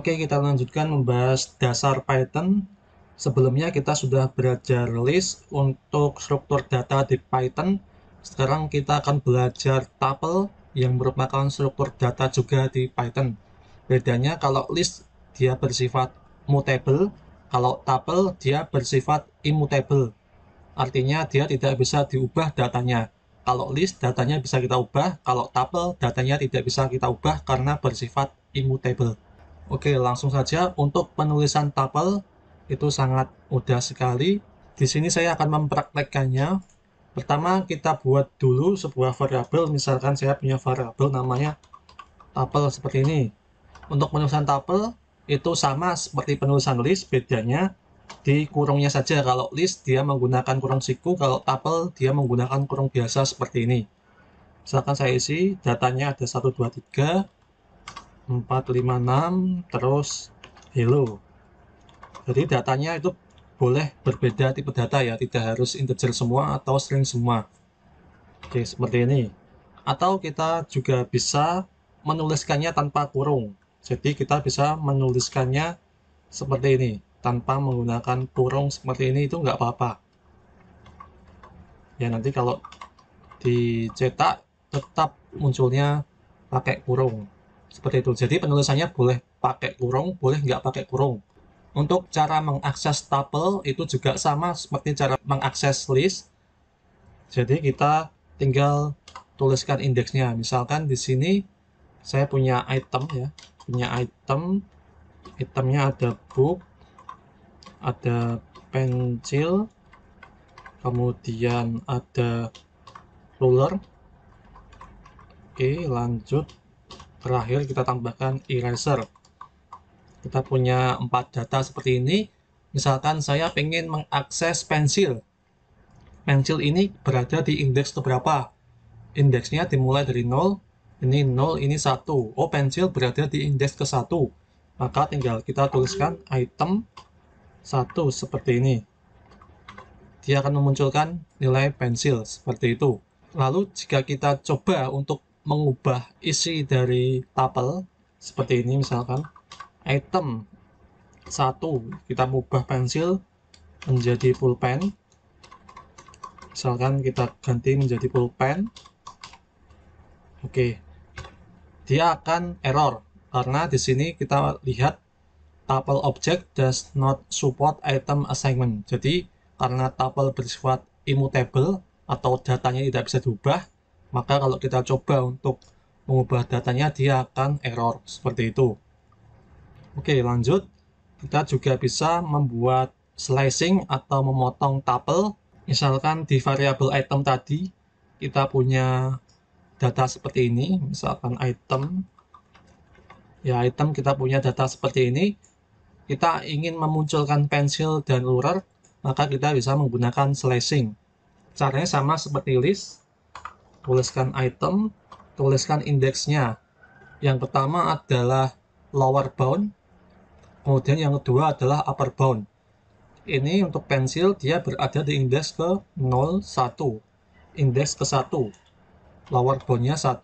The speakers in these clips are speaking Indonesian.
Oke, kita lanjutkan membahas dasar Python. Sebelumnya kita sudah belajar list untuk struktur data di Python. Sekarang kita akan belajar tuple yang merupakan struktur data juga di Python. Bedanya kalau list dia bersifat mutable, kalau tuple dia bersifat immutable. Artinya dia tidak bisa diubah datanya. Kalau list datanya bisa kita ubah, kalau tuple datanya tidak bisa kita ubah karena bersifat immutable. Oke, langsung saja untuk penulisan tuple itu sangat mudah sekali. Di sini saya akan mempraktekkannya. Pertama, kita buat dulu sebuah variabel. Misalkan saya punya variabel namanya tuple seperti ini. Untuk penulisan tuple itu sama seperti penulisan list, bedanya di kurungnya saja. Kalau list dia menggunakan kurung siku, kalau tuple dia menggunakan kurung biasa seperti ini. Misalkan saya isi datanya ada 1, 2, 3, 4, 5, 6, terus hello. Jadi datanya itu boleh berbeda tipe data ya, tidak harus integer semua atau string semua. Oke, seperti ini. Atau kita juga bisa menuliskannya tanpa kurung. Jadi kita bisa menuliskannya seperti ini, tanpa menggunakan kurung seperti ini itu nggak apa-apa. Ya nanti kalau dicetak tetap munculnya pakai kurung. Seperti itu. Jadi penulisannya boleh pakai kurung, boleh nggak pakai kurung. Untuk cara mengakses tuple itu juga sama seperti cara mengakses list. Jadi kita tinggal tuliskan indeksnya. Misalkan di sini saya punya item ya, punya itemnya ada book, ada pensil, kemudian ada ruler. Oke, lanjut. Terakhir kita tambahkan eraser. Kita punya 4 data seperti ini. Misalkan saya ingin mengakses pensil. Pensil ini berada di indeks keberapa? Indeksnya dimulai dari 0, ini 0, ini 1. Oh, pensil berada di indeks ke 1. Maka tinggal kita tuliskan item 1 seperti ini. Dia akan memunculkan nilai pensil seperti itu. Lalu jika kita coba untuk mengubah isi dari tuple seperti ini, misalkan item 1 kita mengubah pensil menjadi pulpen. Misalkan kita ganti menjadi pulpen. Oke. Dia akan error karena di sini kita lihat tuple object does not support item assignment. Jadi karena tuple bersifat immutable atau datanya tidak bisa diubah, maka kalau kita coba untuk mengubah datanya dia akan error seperti itu. Oke, lanjut. Kita juga bisa membuat slicing atau memotong tuple. Misalkan di variabel item tadi kita punya data seperti ini, misalkan item kita punya data seperti ini. Kita ingin memunculkan pensil dan ruler, maka kita bisa menggunakan slicing. Caranya sama seperti list. Tuliskan item, tuliskan indeksnya. Yang pertama adalah lower bound, kemudian yang kedua adalah upper bound. Ini untuk pensil dia berada di indeks ke 0, 1. Indeks ke 1. Lower boundnya 1.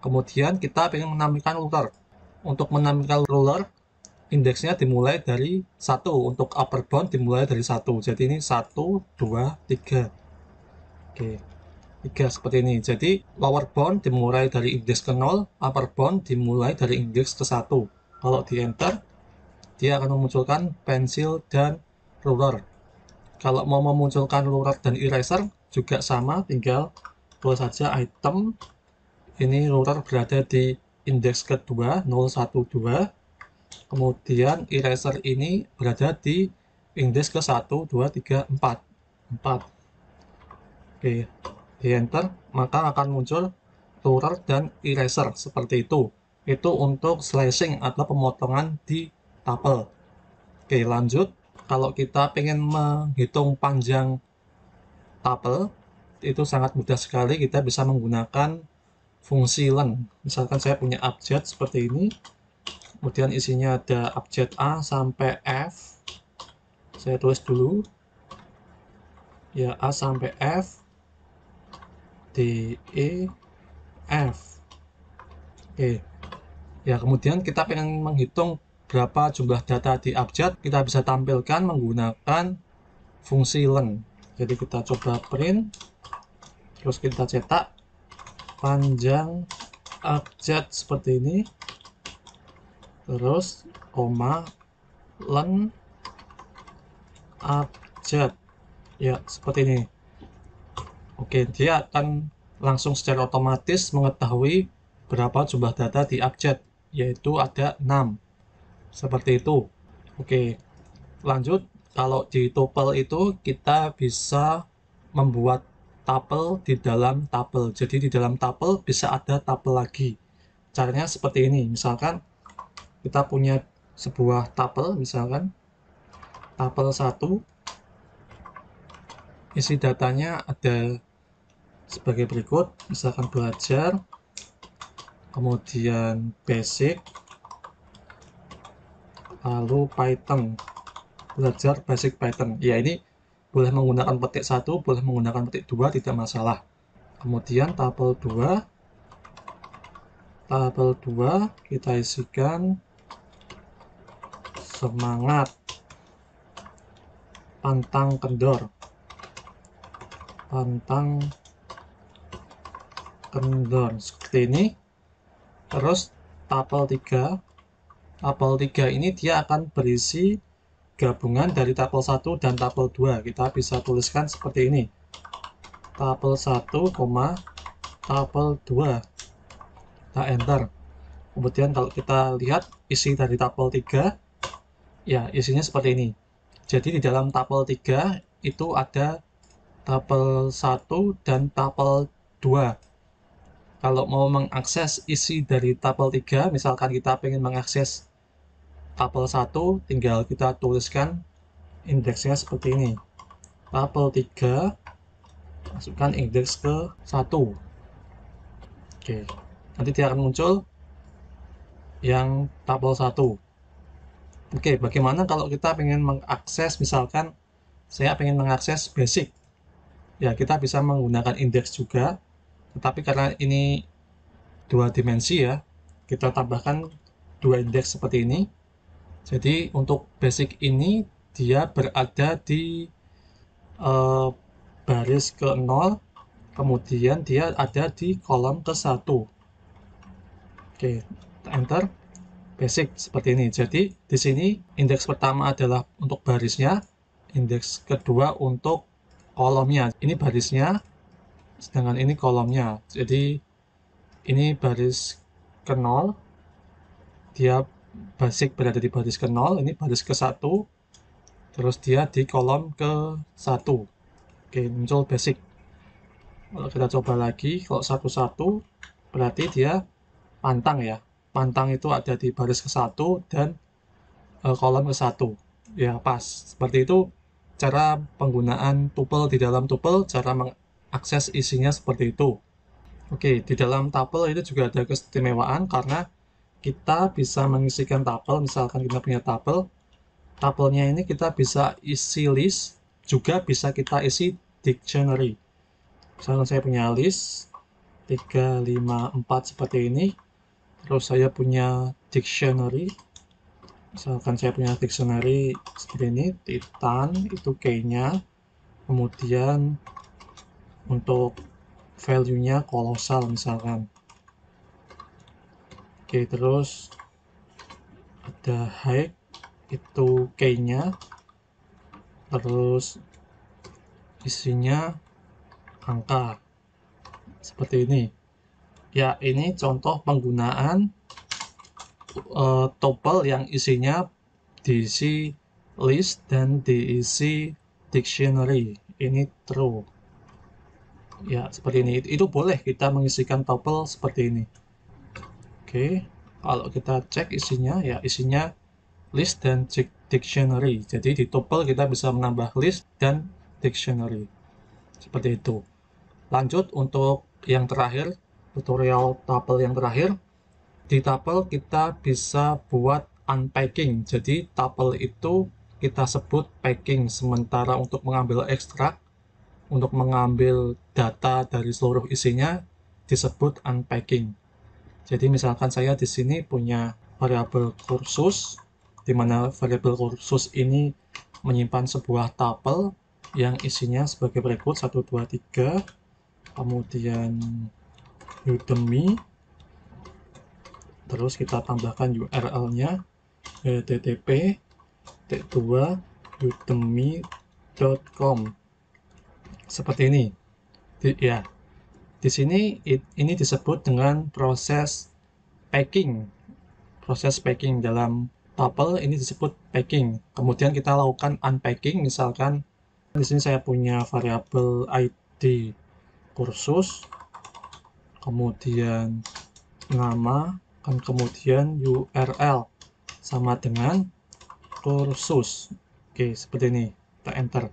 Kemudian kita ingin menampilkan ruler. Untuk menampilkan ruler, indeksnya dimulai dari 1. Untuk upper bound dimulai dari 1. Jadi ini 1, 2, 3. Oke, 3 seperti ini. Jadi lower bound dimulai dari indeks ke 0, upper bound dimulai dari indeks ke 1. Kalau di enter, dia akan memunculkan pensil dan ruler. Kalau mau memunculkan ruler dan eraser juga sama, tinggal tulis saja item. Ini ruler berada di indeks kedua 0, 1, 2. Kemudian eraser ini berada di indeks ke 1, 2, 3, 4. 4. Oke, di enter, maka akan muncul ruler dan eraser seperti itu. Itu untuk slicing atau pemotongan di tuple. Oke, lanjut. Kalau kita ingin menghitung panjang tuple, itu sangat mudah sekali. Kita bisa menggunakan fungsi len. Misalkan saya punya abjad seperti ini. Kemudian isinya ada abjad A sampai F. Saya tulis dulu. Ya, A sampai F. D, E, F. Oke. Ya, kemudian kita pengen menghitung berapa jumlah data di abjad, kita bisa tampilkan menggunakan fungsi len. Jadi kita coba print, terus kita cetak panjang abjad seperti ini, terus koma len abjad, ya seperti ini. Oke, dia akan langsung secara otomatis mengetahui berapa jumlah data di abjad, yaitu ada 6. Seperti itu. Oke, lanjut. Kalau di tuple itu kita bisa membuat tuple di dalam tuple. Jadi di dalam tuple bisa ada tuple lagi. Caranya seperti ini. Misalkan kita punya sebuah tuple, misalkan tuple 1, isi datanya ada sebagai berikut, misalkan belajar, kemudian basic, lalu Python, belajar basic Python. Ya, ini boleh menggunakan petik 1, boleh menggunakan petik 2, tidak masalah. Kemudian tabel 2 kita isikan semangat, pantang kendor, seperti ini. Terus tabel 3 ini dia akan berisi gabungan dari tabel 1 dan tabel 2. Kita bisa tuliskan seperti ini. Tabel 1, tabel 2. Kita enter. Kemudian kalau kita lihat isi dari tabel 3, ya isinya seperti ini. Jadi di dalam tabel 3 itu ada tabel 1 dan tabel 2. Kalau mau mengakses isi dari tabel 3, misalkan kita ingin mengakses tabel 1, tinggal kita tuliskan indeksnya seperti ini. Tabel 3, masukkan indeks ke 1. Oke, nanti dia akan muncul yang tabel 1. Oke, bagaimana kalau kita ingin mengakses, misalkan saya ingin mengakses basic. Ya, kita bisa menggunakan indeks juga, tetapi karena ini 2 dimensi ya, kita tambahkan 2 indeks seperti ini. Jadi untuk basic ini dia berada di baris ke-0, kemudian dia ada di kolom ke-1. Oke, enter. Basic seperti ini. Jadi di sini indeks pertama adalah untuk barisnya, indeks kedua untuk kolomnya. Ini barisnya, sedangkan ini kolomnya. Jadi ini baris ke-0, dia basic berada di baris ke-0, ini baris ke-1, terus dia di kolom ke-1. Oke, muncul basic. Kalau kita coba lagi, kalau 1-1 berarti dia pantang ya. Pantang itu ada di baris ke-1 dan kolom ke-1. Ya, pas. Seperti itu cara penggunaan tuple di dalam tuple, cara mengakses isinya seperti itu. Oke, di dalam tuple itu juga ada keistimewaan karena kita bisa mengisikan tuple, misalkan kita punya tuple, tuplenya ini kita bisa isi list, juga bisa kita isi dictionary. Misalkan saya punya list 3, 5, 4 seperti ini, terus saya punya dictionary, misalkan saya punya dictionary seperti ini, Titan itu key-nya, kemudian untuk value-nya kolosal misalkan. Oke, terus ada height itu key-nya, terus isinya angka seperti ini. Ya, ini contoh penggunaan tuple yang isinya diisi list dan diisi dictionary. Ini true. Ya, seperti ini. Itu boleh kita mengisikan tuple seperti ini. Oke, kalau kita cek isinya, ya isinya list dan dictionary. Jadi di tuple kita bisa menambah list dan dictionary. Seperti itu. Lanjut untuk yang terakhir, tutorial tuple yang terakhir. Di tuple kita bisa buat unpacking. Jadi tuple itu kita sebut packing, sementara untuk mengambil ekstrak, untuk mengambil data dari seluruh isinya disebut unpacking. Jadi misalkan saya di sini punya variabel kursus, di mana variabel kursus ini menyimpan sebuah tuple yang isinya sebagai berikut 1, 2, 3, kemudian Udemy, terus kita tambahkan URL-nya http://udemy.com seperti ini. Ya, di sini ini disebut dengan proses packing. Proses packing dalam tuple ini disebut packing. Kemudian kita lakukan unpacking, misalkan di sini saya punya variabel ID kursus, kemudian nama, dan kemudian URL sama dengan kursus. Oke, seperti ini. Kita enter.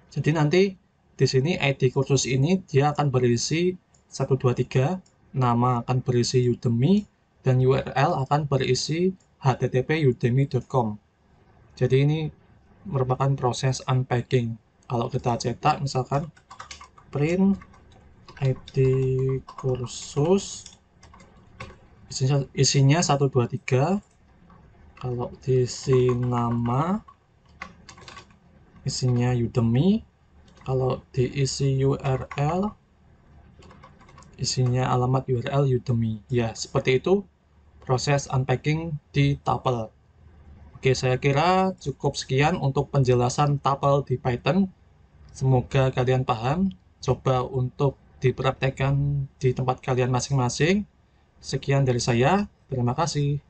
Jadi nanti di sini ID kursus ini dia akan berisi 1, 2, 3, nama akan berisi Udemy, dan URL akan berisi http://udemy.com. Jadi ini merupakan proses unpacking. Kalau kita cetak misalkan print ID kursus, isinya 1, 2, 3. Kalau diisi nama, isinya Udemy. Kalau diisi URL, isinya alamat URL Udemy. Ya, seperti itu proses unpacking di tuple. Oke, saya kira cukup sekian untuk penjelasan tuple di Python. Semoga kalian paham. Coba untuk dipraktekkan di tempat kalian masing-masing. Sekian dari saya. Terima kasih.